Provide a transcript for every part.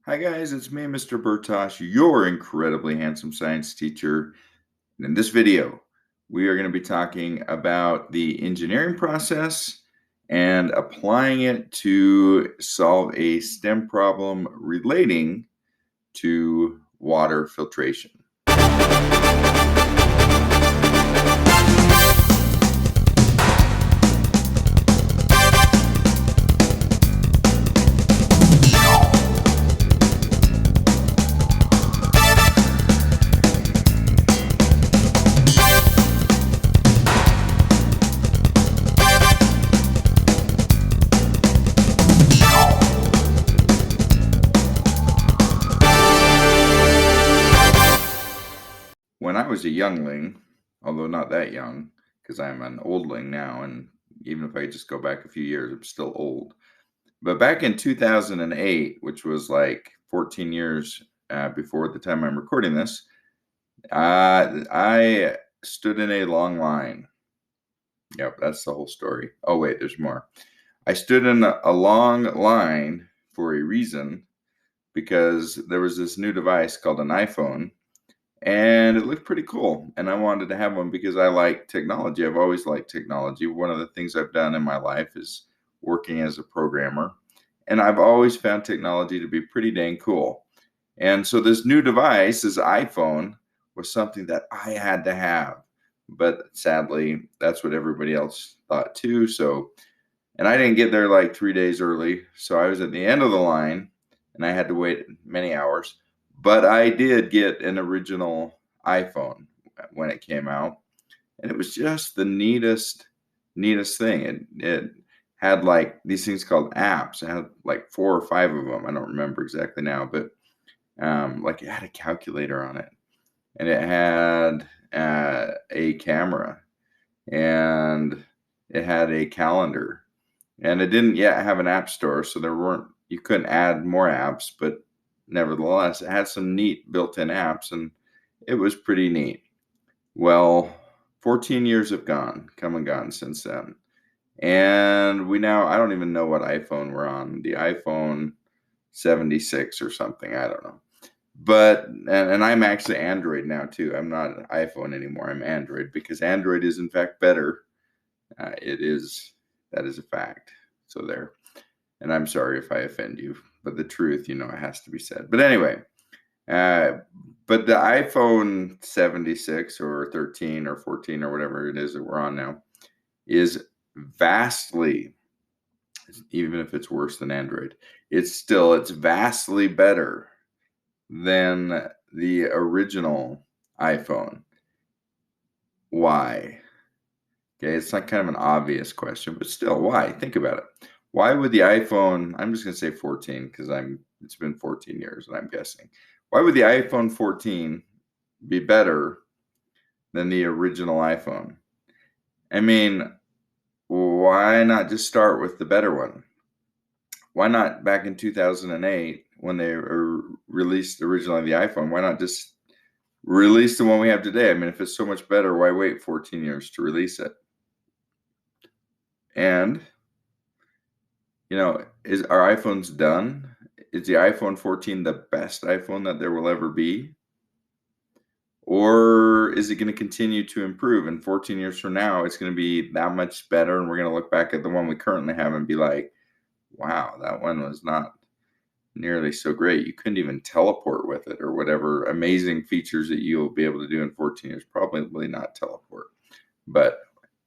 Hi guys, it's me, Mr. Bertoch, your incredibly handsome science teacher. And in this video, we are going to be talking about the engineering process and applying it to solve a STEM problem relating to water filtration. When I was a youngling, although not that young, because I'm an oldling now, and even if I just go back a few years, I'm still old. But back in 2008, which was like 14 years before the time I'm recording this, I stood in a long line. Yep, that's the whole story. Oh, wait, there's more. I stood in a long line for a reason because there was this new device called an iPhone and it looked pretty cool. And I wanted to have one because I like technology. I've always liked technology. One of the things I've done in my life is working as a programmer. And I've always found technology to be pretty dang cool. And so this new device, this iPhone, was something that I had to have. But sadly, that's what everybody else thought too. So, and I didn't get there like 3 days early. So I was at the end of the line and I had to wait many hours. But I did get an original iPhone when it came out. And it was just the neatest thing. It had like these things called apps. It had like 4 or 5 of them. I don't remember exactly now, but like it had a calculator on it, and it had a camera, and it had a calendar, and it didn't yet have an app store, so you couldn't add more apps, but nevertheless, it had some neat built-in apps, and it was pretty neat. Well, 14 years have come and gone since then. And I don't even know what iPhone we're on, the iPhone 76 or something. I don't know. But, and I'm actually Android now too. I'm not an iPhone anymore. I'm Android because Android is in fact better. That is a fact. So there. And I'm sorry if I offend you, but the truth, it has to be said. But anyway, but the iPhone 76 or 13 or 14 or whatever it is that we're on now is vastly, even if it's worse than Android, it's vastly better than the original iPhone. Why? Okay, it's not kind of an obvious question, but still, why? Think about it. Why would the iPhone, I'm just going to say 14 because it's been 14 years and I'm guessing. Why would the iPhone 14 be better than the original iPhone? I mean, why not just start with the better one? Why not back in 2008 when they released originally the iPhone? Why not just release the one we have today? I mean, if it's so much better, why wait 14 years to release it? And, is our iPhones done? Is the iPhone 14 the best iPhone that there will ever be? Or is it going to continue to improve? And 14 years from now, it's going to be that much better. And we're going to look back at the one we currently have and be like, wow, that one was not nearly so great. You couldn't even teleport with it or whatever amazing features that you'll be able to do in 14 years. Probably not teleport, but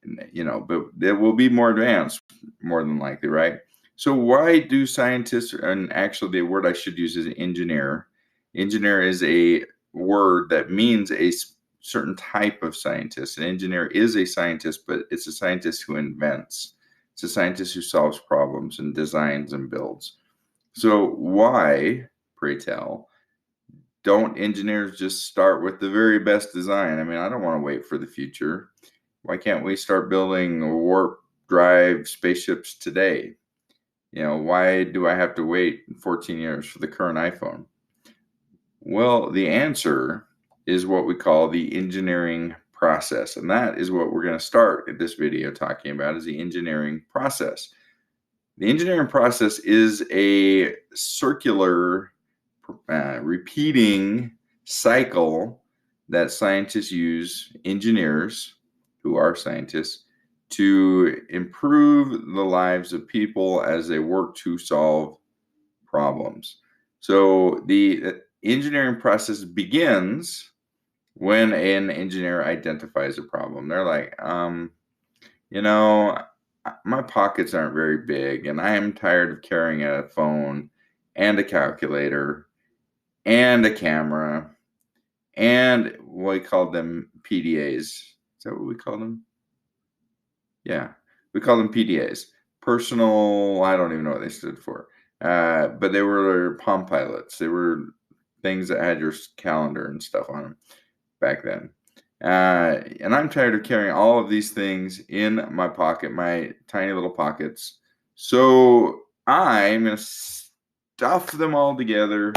but it will be more advanced, more than likely, right? So why do scientists, and actually the word I should use is engineer. Engineer is a word that means a certain type of scientist. An engineer is a scientist, but it's a scientist who invents. It's a scientist who solves problems and designs and builds. So why, pray tell, don't engineers just start with the very best design? I mean, I don't want to wait for the future. Why can't we start building warp drive spaceships today? Why do I have to wait 14 years for the current iPhone? Well, the answer is what we call the engineering process. And that is what we're going to start in this video talking about, is the engineering process. The engineering process is a circular repeating cycle that scientists use, engineers who are scientists, to improve the lives of people as they work to solve problems. So the engineering process begins when an engineer identifies a problem. They're like, you know, my pockets aren't very big, and I am tired of carrying a phone and a calculator and a camera and we called them PDAs. Is that what we call them? Yeah, we call them PDAs. Personal, I don't even know what they stood for. But they were Palm Pilots. They were things that had your calendar and stuff on them back then. And I'm tired of carrying all of these things in my pocket, my tiny little pockets. So I'm going to stuff them all together,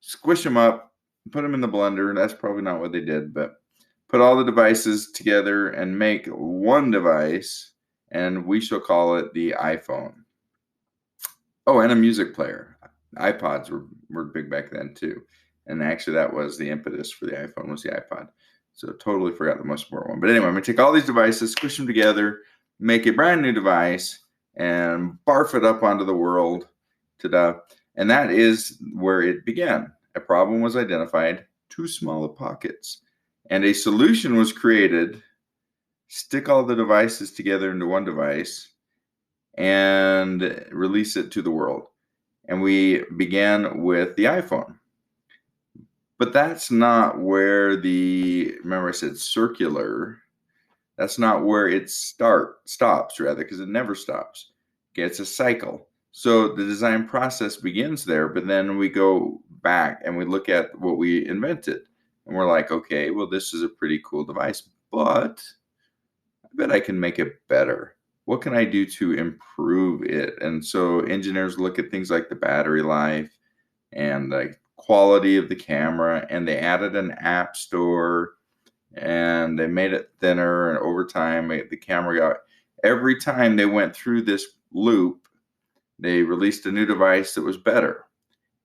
squish them up, put them in the blender. That's probably not what they did, but put all the devices together and make one device, and we shall call it the iPhone. Oh, and a music player. iPods were big back then too. And actually that was the impetus for the iPhone, was the iPod. So totally forgot the most important one. But anyway, I'm going to take all these devices, squish them together, make a brand new device, and barf it up onto the world. Ta-da. And that is where it began. A problem was identified, too small of pockets. And a solution was created, stick all the devices together into one device, and release it to the world. And we began with the iPhone. But that's not where remember I said circular, that's not where it stops, rather, because it never stops. Okay, it's a cycle. So the design process begins there, but then we go back and we look at what we invented. And we're like, okay, well, this is a pretty cool device, but I bet I can make it better. What can I do to improve it? And so engineers look at things like the battery life and the quality of the camera, and they added an app store and they made it thinner, and over time the camera got, every time they went through this loop, they released a new device that was better.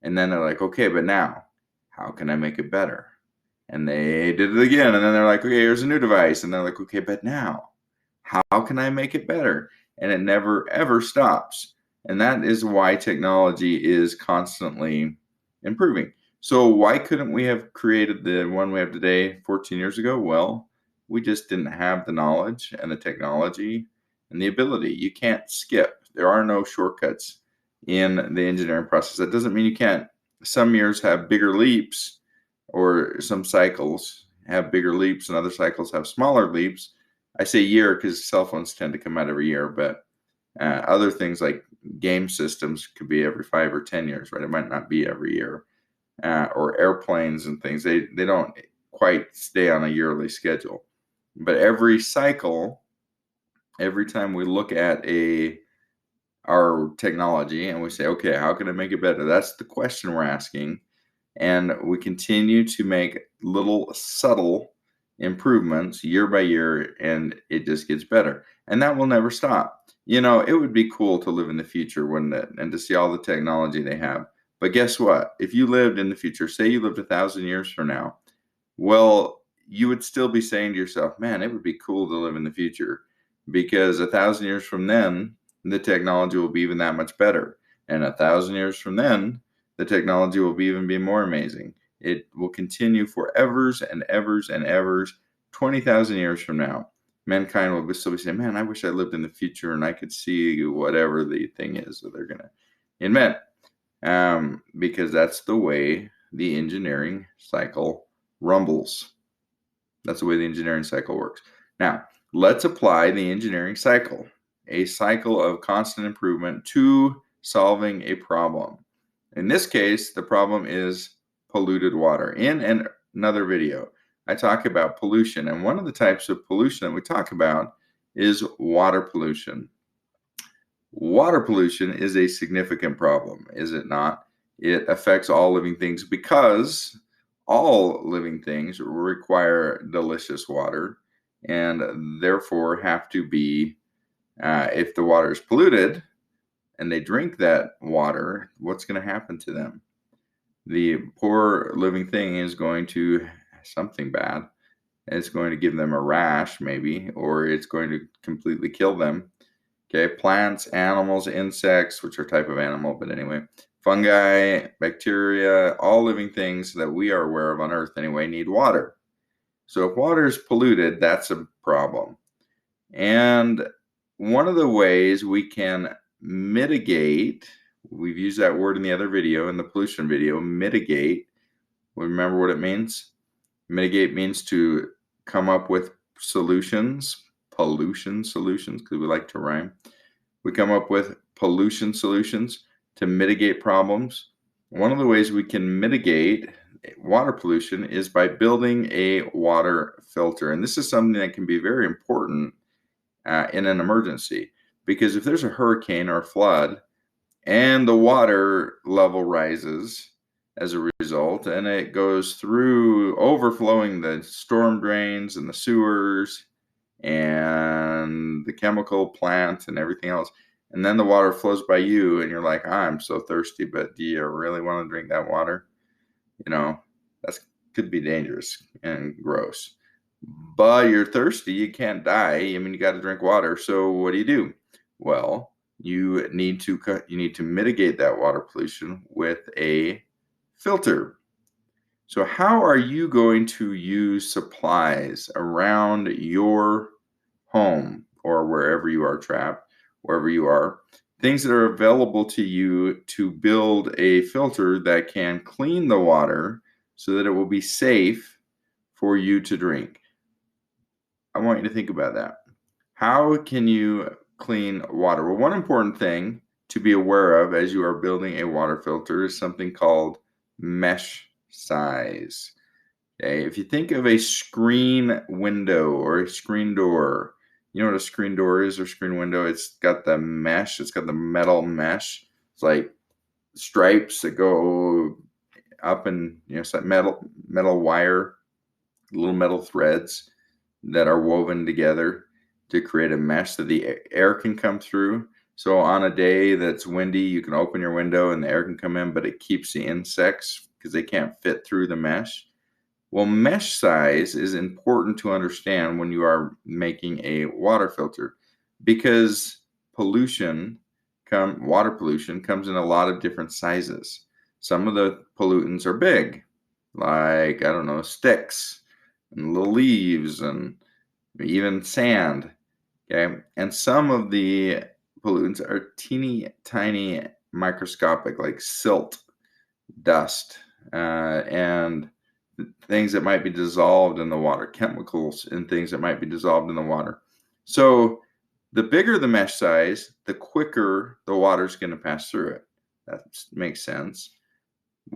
And then they're like, okay, but now how can I make it better? And they did it again, and then they're like, okay, here's a new device, and they're like, okay, but now how can I make it better? And it never ever stops. And that is why technology is constantly improving. So why couldn't we have created the one we have today 14 years ago? Well, we just didn't have the knowledge and the technology and the ability. You can't skip. There are no shortcuts in the engineering process. That doesn't mean you can't. Some years have bigger leaps, or some cycles have bigger leaps and other cycles have smaller leaps. I say year because cell phones tend to come out every year, but other things like game systems could be every 5 or 10 years, right? It might not be every year. Or airplanes and things, they don't quite stay on a yearly schedule. But every cycle, every time we look at our technology and we say, okay, how can I make it better? That's the question we're asking. And we continue to make little subtle improvements year by year, and it just gets better. And that will never stop. You know, it would be cool to live in the future, wouldn't it? And to see all the technology they have. But guess what? If you lived in the future, say you lived 1,000 years from now, well, you would still be saying to yourself, man, it would be cool to live in the future, because 1,000 years from then, the technology will be even that much better. And 1,000 years from then, the technology will be even be more amazing. It will continue for evers and evers and evers. 20,000 years from now, mankind will still be saying, man, I wish I lived in the future and I could see whatever the thing is that they're going to invent. Because that's the way the engineering cycle rumbles. That's the way the engineering cycle works. Now, let's apply the engineering cycle, a cycle of constant improvement, to solving a problem. In this case, the problem is polluted water. In another video, I talk about pollution, and one of the types of pollution that we talk about is water pollution. Water pollution is a significant problem, is it not? It affects all living things, because all living things require delicious water, and therefore have to be, if the water is polluted and they drink that water, what's going to happen to them? the poor living thing is going to something bad. It's going to give them a rash, maybe, or it's going to completely kill them. Okay, plants, animals, insects, which are type of animal, but anyway, fungi, bacteria, all living things that we are aware of on Earth anyway need water. So if water is polluted, that's a problem. And one of the ways we can mitigate, we've used that word in the other video, in the pollution video, mitigate. Remember what it means? Mitigate means to come up with solutions, pollution solutions, because we like to rhyme. We come up with pollution solutions to mitigate problems. One of the ways we can mitigate water pollution is by building a water filter. And this is something that can be very important in an emergency, because if there's a hurricane or a flood and the water level rises as a result, and it goes through overflowing the storm drains and the sewers and the chemical plant and everything else, and then the water flows by you and you're like, I'm so thirsty, but do you really want to drink that water? That could be dangerous and gross, but you're thirsty, you can't die. I mean, you got to drink water. So what do? Well, you need to mitigate that water pollution with a filter. So how are you going to use supplies around your home or wherever you are trapped, wherever you are, things that are available to you to build a filter that can clean the water so that it will be safe for you to drink? I want you to think about that. How can you clean water? Well, one important thing to be aware of as you are building a water filter is something called mesh size. Okay, if you think of a screen window or a screen door, you know what a screen door is or screen window? It's got the mesh, it's got the metal mesh. It's like stripes that go up, and it's like metal wire, little metal threads that are woven together to create a mesh so the air can come through. So on a day that's windy, you can open your window and the air can come in, but it keeps the insects because they can't fit through the mesh. Well, mesh size is important to understand when you are making a water filter, because water pollution comes in a lot of different sizes. Some of the pollutants are big, like, I don't know, sticks and little leaves and even sand. Okay. And some of the pollutants are teeny tiny microscopic, like silt, dust, and things that might be dissolved in the water, chemicals and things that might be dissolved in the water. So the bigger the mesh size, the quicker the water is going to pass through it. That makes sense.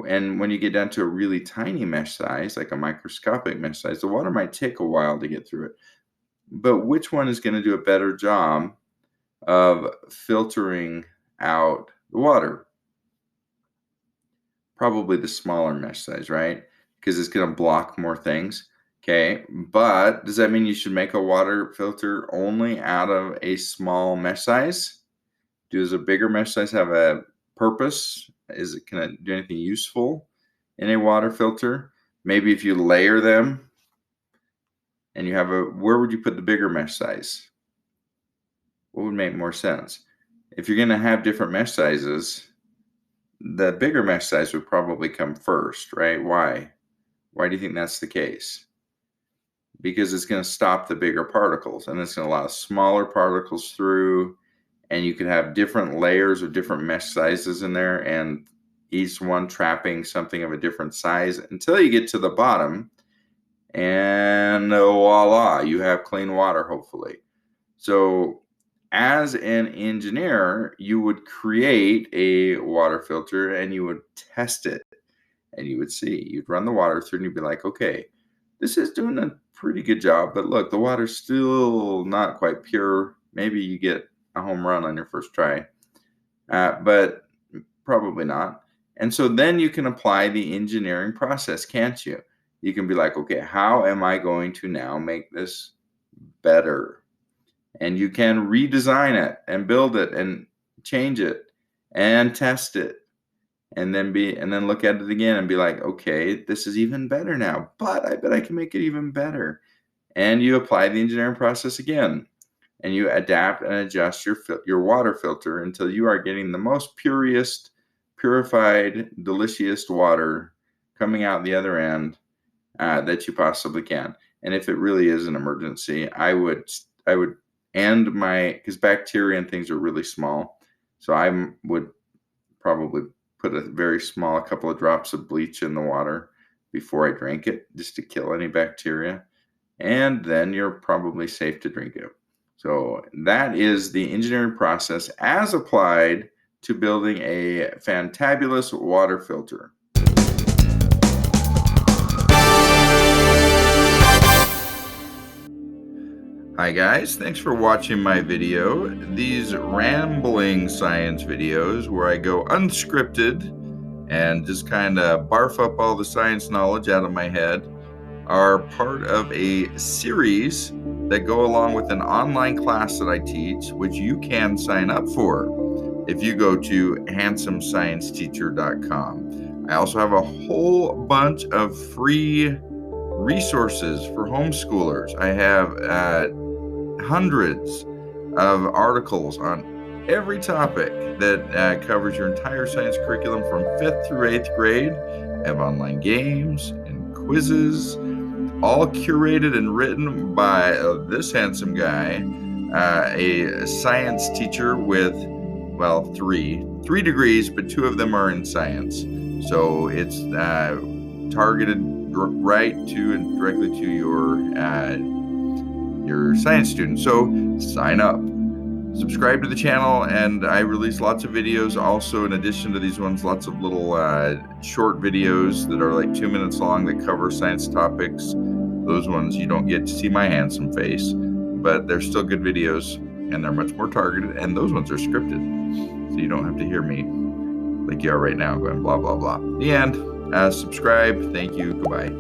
And when you get down to a really tiny mesh size, like a microscopic mesh size, the water might take a while to get through it. But which one is going to do a better job of filtering out the water? Probably the smaller mesh size, right? Because it's going to block more things. Okay, but does that mean you should make a water filter only out of a small mesh size? Does a bigger mesh size have a purpose? Can it do anything useful in a water filter? Maybe if you layer them and you have where would you put the bigger mesh size? What would make more sense? If you're going to have different mesh sizes, the bigger mesh size would probably come first, right? Why? Why do you think that's the case? Because it's going to stop the bigger particles, and it's going to allow smaller particles through, and you can have different layers of different mesh sizes in there, and each one trapping something of a different size until you get to the bottom, and voila, you have clean water, hopefully. So as an engineer, you would create a water filter and you would test it, and you would see, you'd run the water through and you'd be like, okay, this is doing a pretty good job, but look, the water's still not quite pure. Maybe you get a home run on your first try, but probably not. And so then you can apply the engineering process, can't you? You can be like, okay, how am I going to now make this better? And you can redesign it and build it and change it and test it and then look at it again and be like, okay, this is even better now, but I bet I can make it even better. And you apply the engineering process again, and you adapt and adjust your water filter until you are getting the most purified, delicious water coming out the other end that you possibly can. And if it really is an emergency, I would end because bacteria and things are really small, so I would probably put a very small couple of drops of bleach in the water before I drank it, just to kill any bacteria, and then you're probably safe to drink it. So that is the engineering process as applied to building a fantabulous water filter. Hi guys, thanks for watching my video. These rambling science videos where I go unscripted and just kind of barf up all the science knowledge out of my head are part of a series that go along with an online class that I teach, which you can sign up for if you go to handsomescienceteacher.com. I also have a whole bunch of free resources for homeschoolers. I have hundreds of articles on every topic that covers your entire science curriculum from 5th through 8th grade. I have online games and quizzes, all curated and written by this handsome guy, a science teacher with, well, three degrees, but 2 of them are in science. So it's targeted right to and directly to your science students. So sign up, subscribe to the channel, and I release lots of videos. Also, in addition to these ones, lots of little short videos that are like 2 minutes long that cover science topics. Those ones you don't get to see my handsome face, but they're still good videos, and they're much more targeted, and those ones are scripted, so you don't have to hear me like you are right now going blah blah blah. The end. Subscribe. Thank you. Goodbye.